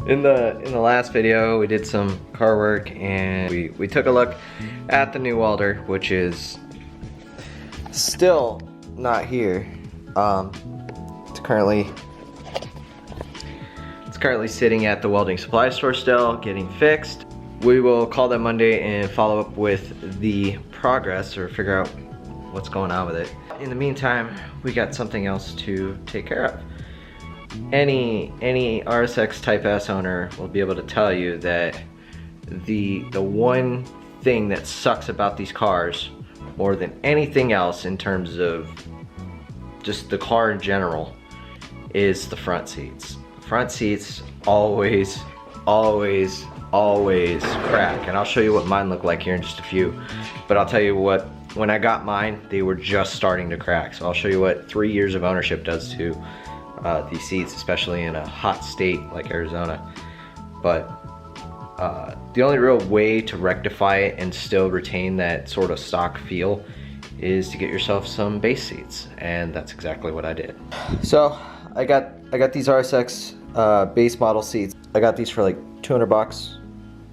In the last video, we did some car work and we took a look at the new welder, which is still not here. It's currently sitting at the welding supply store still, getting fixed. We will call them Monday and follow up with the progress or figure out what's going on with it. In the meantime, we got something else to take care of. Any RSX Type S owner will be able to tell you that the one thing that sucks about these cars more than anything else in terms of just the car in general is the front seats. Front seats always crack, and I'll show you what mine look like here in just a few. But I'll tell you what, when I got mine, they were just starting to crack. So I'll show you what 3 years of ownership does to these seats, especially in a hot state like Arizona. But the only real way to rectify it and still retain that sort of stock feel is to get yourself some base seats, and that's exactly what I did. So I got these RSX base model seats. I got these for like 200 bucks.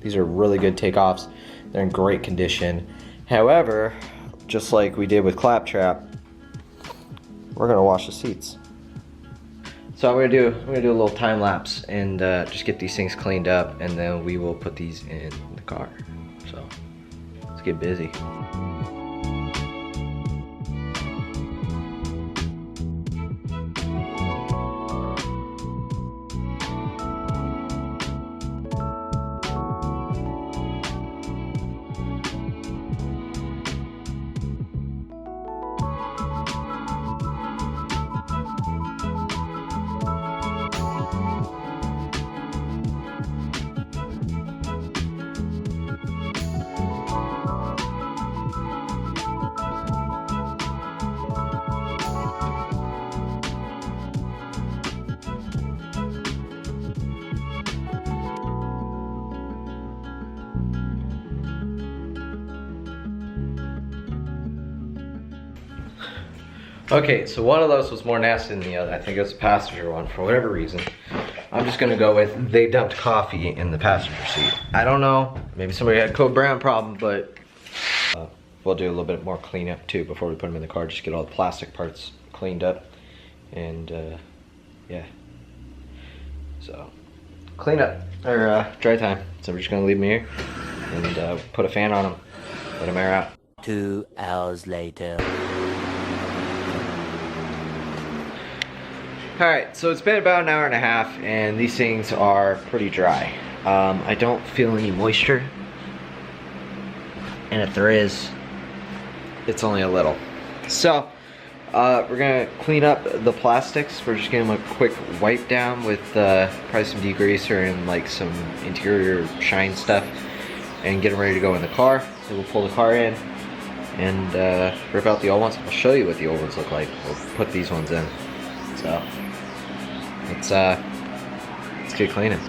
These are really good takeoffs. They're in great condition. However, just like we did with Claptrap, we're gonna wash the seats. So I'm gonna do a little time lapse and just get these things cleaned up, and then we will put these in the car. So let's get busy. Okay, so one of those was more nasty than the other. I think it was the passenger one for whatever reason. I'm just gonna go with they dumped coffee in the passenger seat. I don't know, maybe somebody had a Code Brown problem, but we'll do a little bit more cleanup too before we put them in the car. Just get all the plastic parts cleaned up, and yeah. So clean up or dry time. So we're just gonna leave them here and put a fan on them, let them air out. 2 hours later. Alright, so it's been about an hour and a half and these things are pretty dry. I don't feel any moisture, and if there is, it's only a little. So we're gonna clean up the plastics. We're just gonna give them a quick wipe down with probably some degreaser and like some interior shine stuff, and get them ready to go in the car. So we'll pull the car in and rip out the old ones. I'll show you what the old ones look like. We'll put these ones in. So let's get cleaning.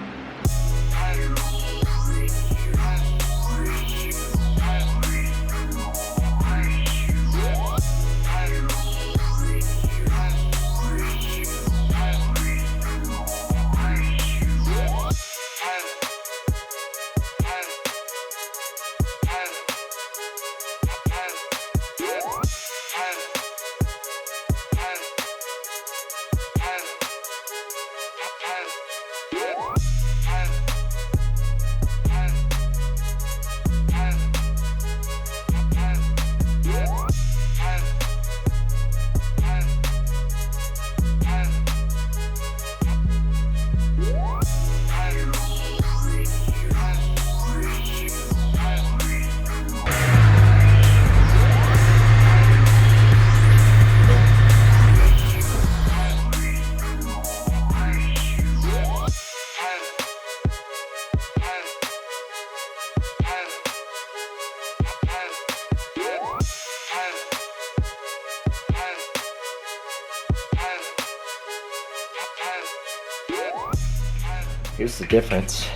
Here's the difference.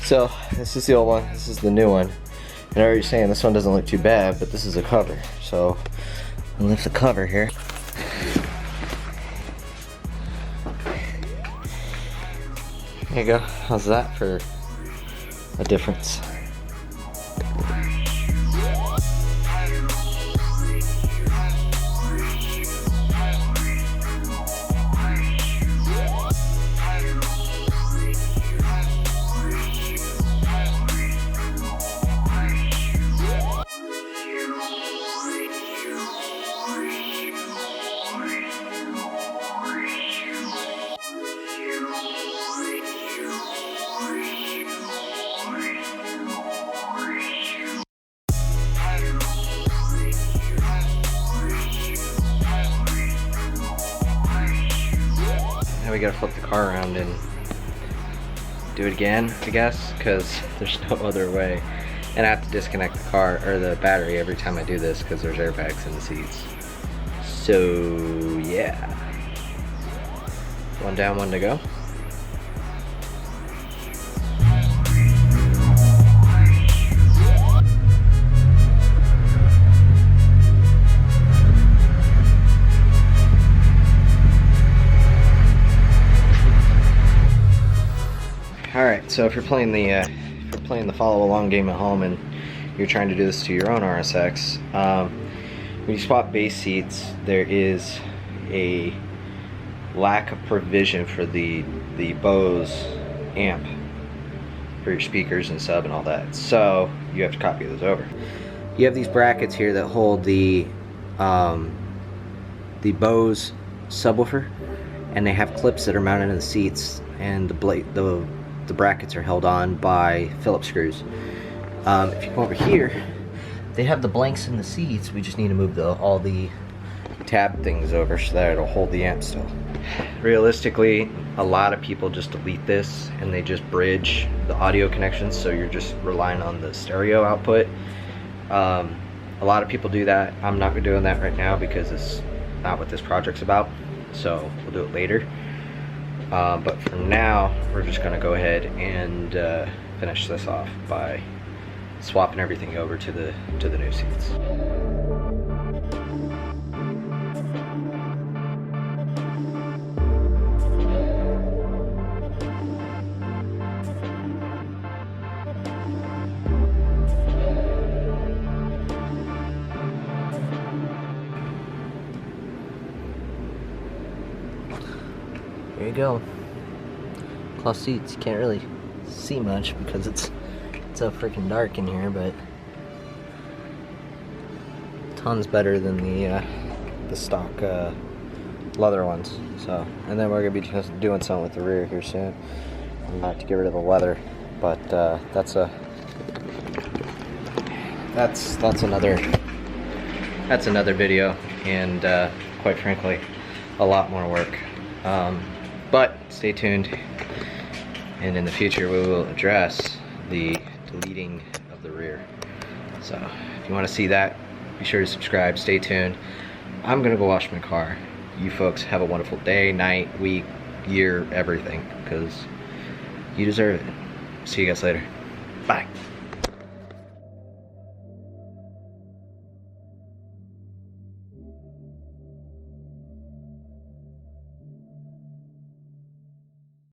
So this is the old one, this is the new one. And I already saying this one doesn't look too bad, but this is a cover. So I'll lift the cover here. There you go. How's that for a difference? Now we gotta flip the car around and do it again, I guess, because there's no other way. And I have to disconnect the car or the battery every time I do this because there's airbags in the seats. So yeah, one down, one to go. Alright, so if you're playing the follow along game at home and you're trying to do this to your own RSX, when you swap base seats, there is a lack of provision for the Bose amp for your speakers and sub and all that. So you have to copy those over. You have these brackets here that hold the Bose subwoofer, and they have clips that are mounted in the seats, and the brackets are held on by Phillips screws. If you go over here, they have the blanks in the seats. We just need to move all the tab things over so that it'll hold the amp still. Realistically, a lot of people just delete this and they just bridge the audio connections, so you're just relying on the stereo output. A lot of people do that. I'm not doing that right now because it's not what this project's about, so we'll do it later. But for now, we're just going to go ahead and finish this off by swapping everything over to the new seats. There you go. Cloth seats. You can't really see much because it's so freaking dark in here, but tons better than the stock leather ones. So, and then we're gonna be just doing something with the rear here soon. Not to get rid of the leather, but that's another video, and quite frankly, a lot more work. But stay tuned, and in the future we will address the deleting of the rear. So if you want to see that, be sure to subscribe. Stay tuned. I'm gonna go wash my car. You folks have a wonderful day, night, week, year, everything, because you deserve it. See you guys later. Bye.